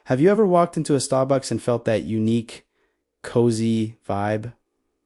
Have you ever walked into a Starbucks and felt that unique, cozy vibe?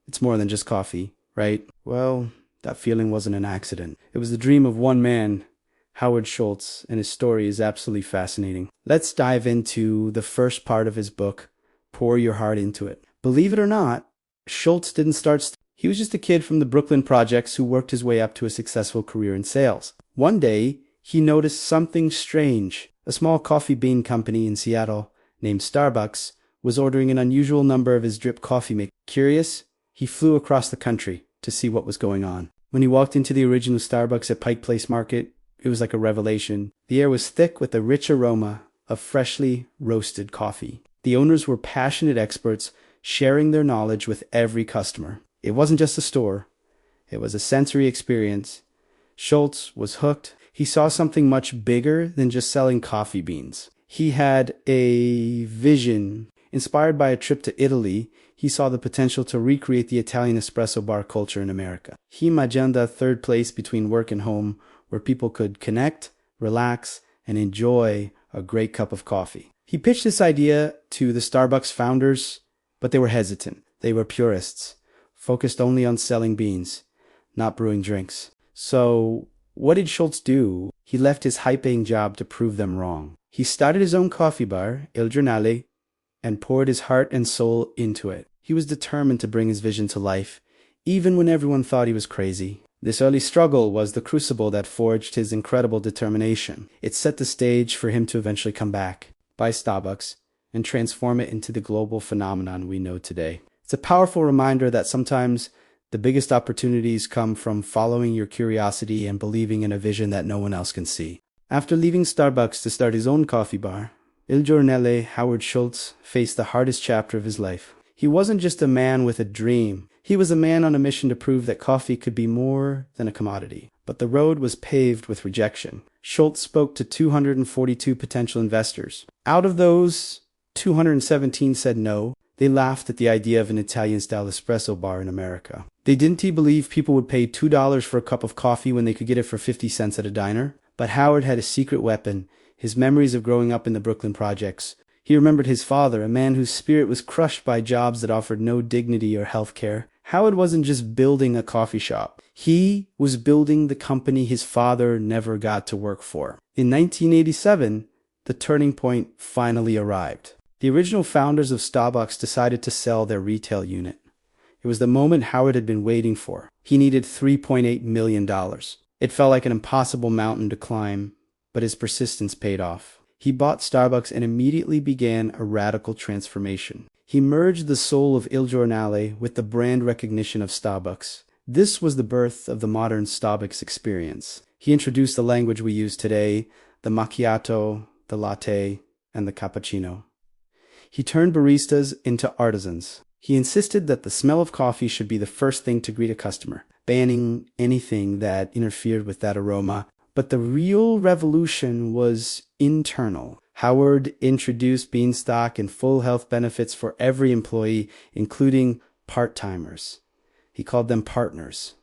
It's more than just coffee, right? Well, that feeling wasn't an accident. It was the dream of one man, Howard Schultz, and his story is absolutely fascinating. Let's dive into the first part of his book, Pour Your Heart Into It. Believe it or not, Schultz didn't start. He was just a kid from the Brooklyn projects who worked his way up to a successful career in sales. One day, he noticed something strange. A small coffee bean company in Seattle named Starbucks was ordering an unusual number of his drip coffee makers. Curious, he flew across the country to see what was going on. When he walked into the original Starbucks at Pike Place Market, it was like a revelation. The air was thick with a rich aroma of freshly roasted coffee. The owners were passionate experts sharing their knowledge with every customer. It wasn't just a store. It was a sensory experience. Schultz was hooked. He saw something much bigger than just selling coffee beans. He had a vision. Inspired by a trip to Italy, he saw the potential to recreate the Italian espresso bar culture in America. He imagined a third place between work and home where people could connect, relax, and enjoy a great cup of coffee. He pitched this idea to the Starbucks founders, but they were hesitant. They were purists, focused only on selling beans, not brewing drinks. So what did Schultz do? He left his high-paying job to prove them wrong. He started his own coffee bar, Il Giornale, and poured his heart and soul into it. He was determined to bring his vision to life, even when everyone thought he was crazy. This early struggle was the crucible that forged his incredible determination. It set the stage for him to eventually come back, buy Starbucks, and transform it into the global phenomenon we know today. It's a powerful reminder that sometimes the biggest opportunities come from following your curiosity and believing in a vision that no one else can see. After leaving Starbucks to start his own coffee bar, Il Giornale Howard Schultz faced the hardest chapter of his life. He wasn't just a man with a dream. He was a man on a mission to prove that coffee could be more than a commodity. But the road was paved with rejection. Schultz spoke to 242 potential investors. Out of those, 217 said no. They laughed at the idea of an Italian-style espresso bar in America. They didn't believe people would pay $2 for a cup of coffee when they could get it for 50 cents at a diner. But Howard had a secret weapon, his memories of growing up in the Brooklyn projects. He remembered his father, a man whose spirit was crushed by jobs that offered no dignity or health care. Howard wasn't just building a coffee shop. He was building the company his father never got to work for. In 1987, the turning point finally arrived. The original founders of Starbucks decided to sell their retail unit. It was the moment Howard had been waiting for. He needed $3.8 million. It felt like an impossible mountain to climb, but his persistence paid off. He bought Starbucks and immediately began a radical transformation. He merged the soul of Il Giornale with the brand recognition of Starbucks. This was the birth of the modern Starbucks experience. He introduced the language we use today, the macchiato, the latte, and the cappuccino. He turned baristas into artisans. He insisted that the smell of coffee should be the first thing to greet a customer, banning anything that interfered with that aroma. But the real revolution was internal. Howard introduced Beanstalk and full health benefits for every employee, including part-timers. He called them partners,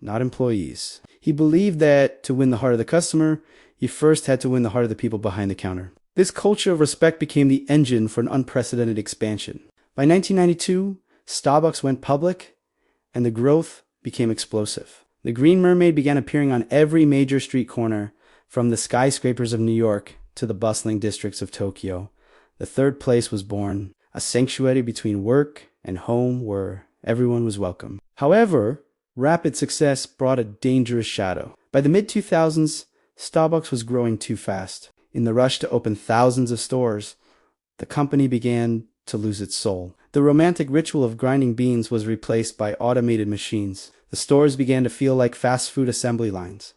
not employees. He believed that to win the heart of the customer, you first had to win the heart of the people behind the counter. This culture of respect became the engine for an unprecedented expansion. By 1992, Starbucks went public, and the growth became explosive. The Green Mermaid began appearing on every major street corner, from the skyscrapers of New York to the bustling districts of Tokyo. The third place was born, a sanctuary between work and home where everyone was welcome. However, rapid success brought a dangerous shadow. By the mid-2000s, Starbucks was growing too fast. In the rush to open thousands of stores, the company began to lose its soul. The romantic ritual of grinding beans was replaced by automated machines. The stores began to feel like fast food assembly lines.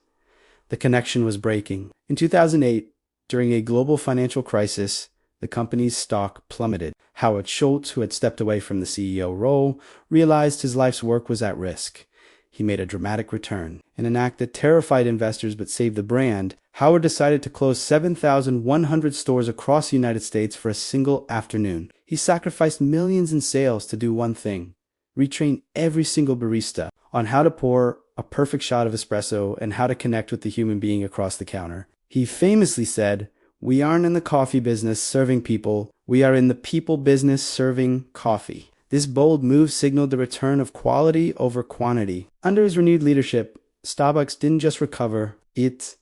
The connection was breaking. In 2008, during a global financial crisis, the company's stock plummeted. Howard Schultz, who had stepped away from the CEO role, realized his life's work was at risk. He made a dramatic return. In an act that terrified investors but saved the brand, Howard decided to close 7,100 stores across the United States for a single afternoon. He sacrificed millions in sales to do one thing: retrain every single barista on how to pour a perfect shot of espresso and how to connect with the human being across the counter. He famously said, We aren't in the coffee business serving people. We are in the people business serving coffee. This bold move signaled the return of quality over quantity. Under his renewed leadership, Starbucks didn't just recover, it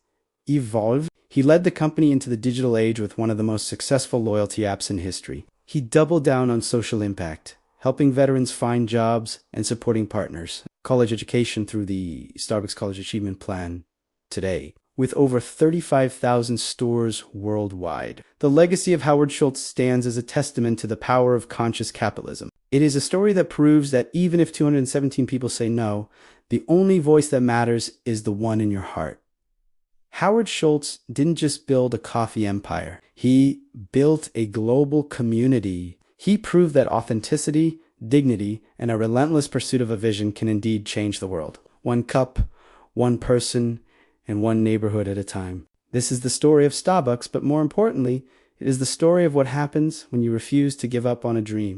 evolved. He led the company into the digital age with one of the most successful loyalty apps in history. He doubled down on social impact, helping veterans find jobs and supporting partners. College education through the Starbucks College Achievement Plan today, with over 35,000 stores worldwide. The legacy of Howard Schultz stands as a testament to the power of conscious capitalism. It is a story that proves that even if 217 people say no, the only voice that matters is the one in your heart. Howard Schultz didn't just build a coffee empire. He built a global community. He proved that authenticity, dignity, and a relentless pursuit of a vision can indeed change the world. One cup, one person, and one neighborhood at a time. This is the story of Starbucks, but more importantly, it is the story of what happens when you refuse to give up on a dream.